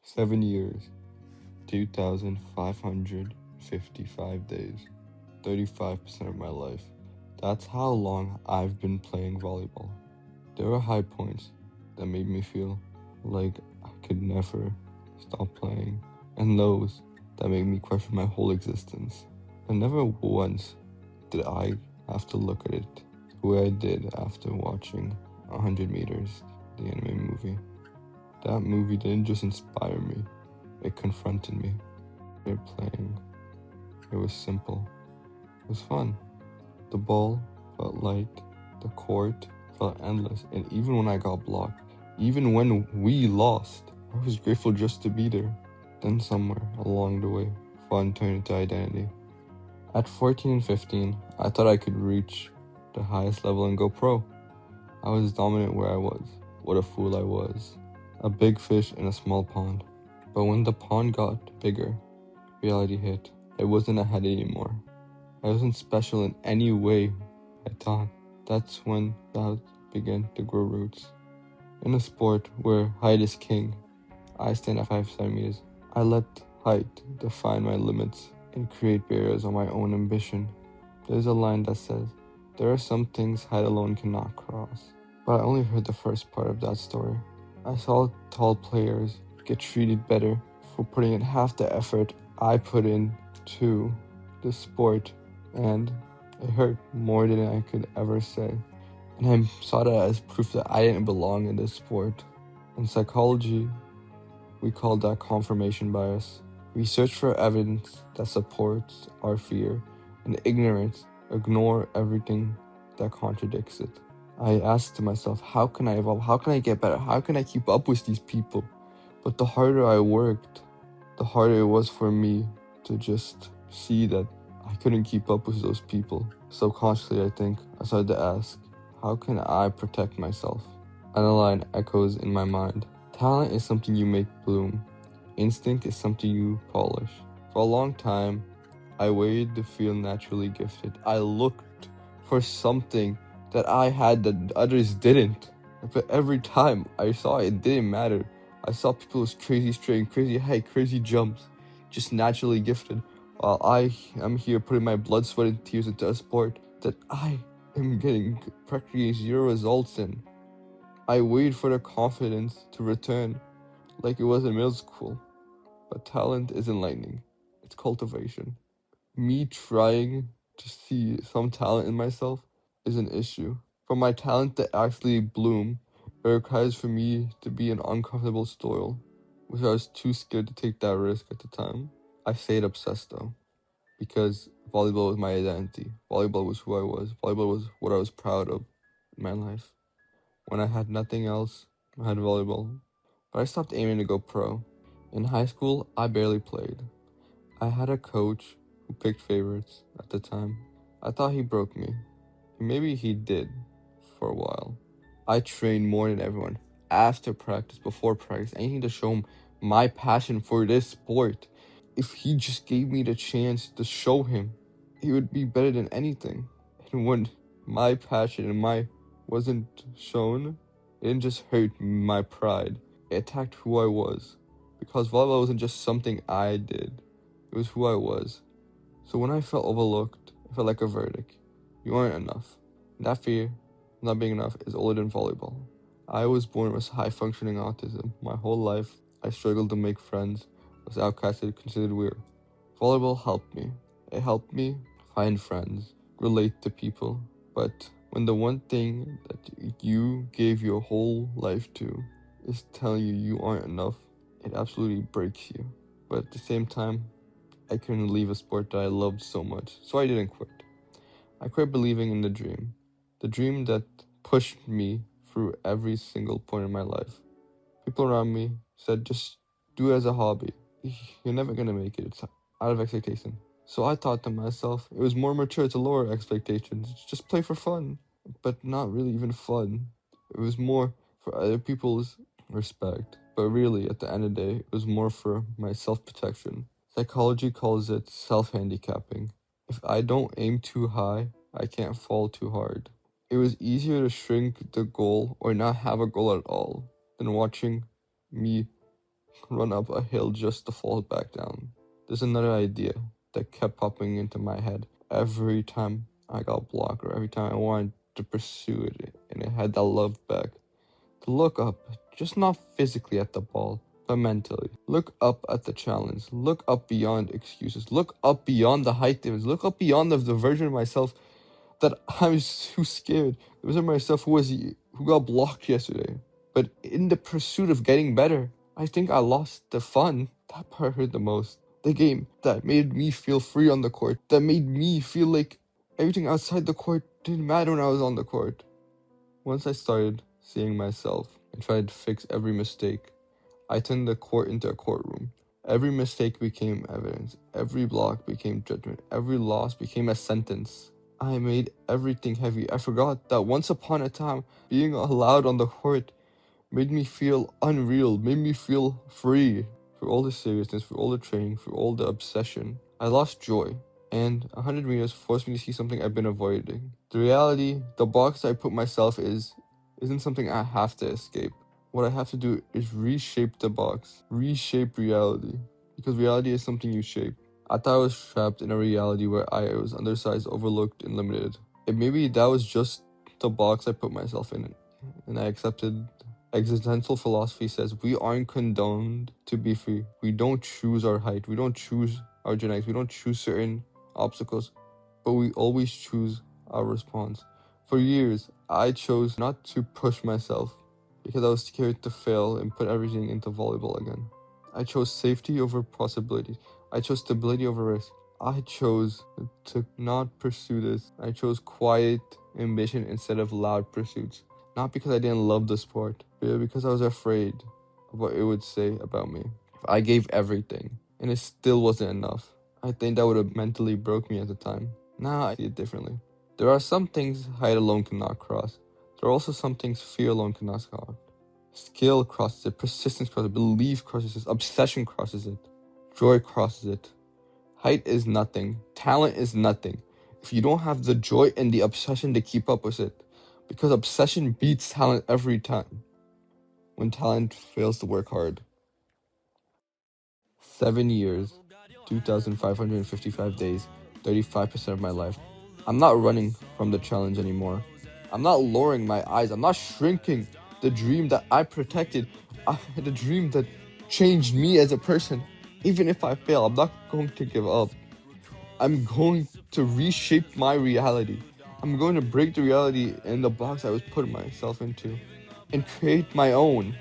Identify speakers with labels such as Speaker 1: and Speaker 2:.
Speaker 1: 7 years, 2,555 days, 35% of my life. That's how long I've been playing volleyball. There were high points that made me feel like I could never stop playing, and lows that made me question my whole existence. And never once did I have to look at it the way I did after watching 100 Meters, the anime movie. That movie didn't just inspire me, it confronted me. It playing. It was simple. It was fun. The ball felt light. The court felt endless. And even when I got blocked, even when we lost, I was grateful just to be there. Then somewhere along the way, fun turned into identity. At 14 and 15, I thought I could reach the highest level and go pro. I was dominant where I was. What a fool I was. A big fish in a small pond. But when the pond got bigger, reality hit. I wasn't ahead anymore. I wasn't special in any way, I thought. That's when doubt began to grow roots. In a sport where height is king, I stand at 5 centimeters. I let height define my limits and create barriers on my own ambition. There's a line that says, there are some things height alone cannot cross. But I only heard the first part of that story. I saw tall players get treated better for putting in half the effort I put in to the sport, and it hurt more than I could ever say. And I saw that as proof that I didn't belong in this sport. In psychology, we call that confirmation bias. We search for evidence that supports our fear, and ignorance ignore everything that contradicts it. I asked myself, how can I evolve? How can I get better? How can I keep up with these people? But the harder I worked, the harder it was for me to just see that I couldn't keep up with those people. Subconsciously, I think, I started to ask, how can I protect myself? And a line echoes in my mind. Talent is something you make bloom. Instinct is something you polish. For a long time, I waited to feel naturally gifted. I looked for something that I had that others didn't. But every time I saw it, it didn't matter. I saw people with crazy strength, crazy height, crazy jumps, just naturally gifted. While I am here putting my blood, sweat, and tears into a sport that I am getting practically zero results in. I waited for the confidence to return like it was in middle school. But talent isn't lightning, it's cultivation. Me trying to see some talent in myself is an issue. For my talent to actually bloom, it requires for me to be in uncomfortable soil, which I was too scared to take that risk at the time. I stayed obsessed though, because volleyball was my identity. Volleyball was who I was. Volleyball was what I was proud of in my life. When I had nothing else, I had volleyball. But I stopped aiming to go pro. In high school, I barely played. I had a coach who picked favorites at the time. I thought he broke me. Maybe he did for a while. I trained more than everyone. After practice, before practice, anything to show him my passion for this sport. If he just gave me the chance to show him, he would be better than anything. And when my passion and my wasn't shown, it didn't just hurt my pride. It attacked who I was. Because volleyball wasn't just something I did. It was who I was. So when I felt overlooked, it felt like a verdict. You aren't enough. And that fear of not being enough is older than volleyball. I was born with high-functioning autism. My whole life, I struggled to make friends, was outcasted, considered weird. Volleyball helped me. It helped me find friends, relate to people. But when the one thing that you gave your whole life to is telling you you aren't enough, it absolutely breaks you. But at the same time, I couldn't leave a sport that I loved so much, so I didn't quit. I quit believing in the dream that pushed me through every single point in my life. People around me said, just do it as a hobby. You're never gonna make it. It's out of expectation. So I thought to myself, it was more mature to lower expectations. Just play for fun, but not really even fun. It was more for other people's respect. But really, at the end of the day, it was more for my self-protection. Psychology calls it self-handicapping. If I don't aim too high, I can't fall too hard. It was easier to shrink the goal or not have a goal at all than watching me run up a hill just to fall back down. There's another idea that kept popping into my head every time I got blocked or every time I wanted to pursue it, and it had that love back. To look up, just not physically at the ball, but mentally. Look up at the challenge. Look up beyond excuses. Look up beyond the height limits. Look up beyond the version of myself that I was too scared. The version of myself who got blocked yesterday. But in the pursuit of getting better, I think I lost the fun. That part hurt the most. The game that made me feel free on the court, that made me feel like everything outside the court didn't matter when I was on the court. Once I started seeing myself and tried to fix every mistake, I turned the court into a courtroom. Every mistake became evidence. Every block became judgment. Every loss became a sentence. I made everything heavy. I forgot that once upon a time, being allowed on the court made me feel unreal, made me feel free. For all the seriousness, for all the training, for all the obsession, I lost joy. And 100 meters forced me to see something I've been avoiding. The reality, the box I put myself isn't something I have to escape. What I have to do is reshape the box, reshape reality. Because reality is something you shape. I thought I was trapped in a reality where I was undersized, overlooked, and limited. And maybe that was just the box I put myself in, and I accepted. Existential philosophy says we aren't condoned to be free. We don't choose our height. We don't choose our genetics. We don't choose certain obstacles, but we always choose our response. For years, I chose not to push myself because I was scared to fail and put everything into volleyball again. I chose safety over possibilities. I chose stability over risk. I chose to not pursue this. I chose quiet ambition instead of loud pursuits. Not because I didn't love the sport, but because I was afraid of what it would say about me. If I gave everything and it still wasn't enough, I think that would have mentally broke me at the time. Now I see it differently. There are some things height alone cannot cross. There are also some things fear alone cannot cross. Skill crosses it, persistence crosses it, belief crosses it, obsession crosses it, joy crosses it. Height is nothing. Talent is nothing if you don't have the joy and the obsession to keep up with it. Because obsession beats talent every time when talent fails to work hard. 7 years, 2,555 days, 35% of my life. I'm not running from the challenge anymore. I'm not lowering my eyes. I'm not shrinking the dream that I protected. The dream that changed me as a person. Even if I fail, I'm not going to give up. I'm going to reshape my reality. I'm going to break the reality in the box I was putting myself into and create my own.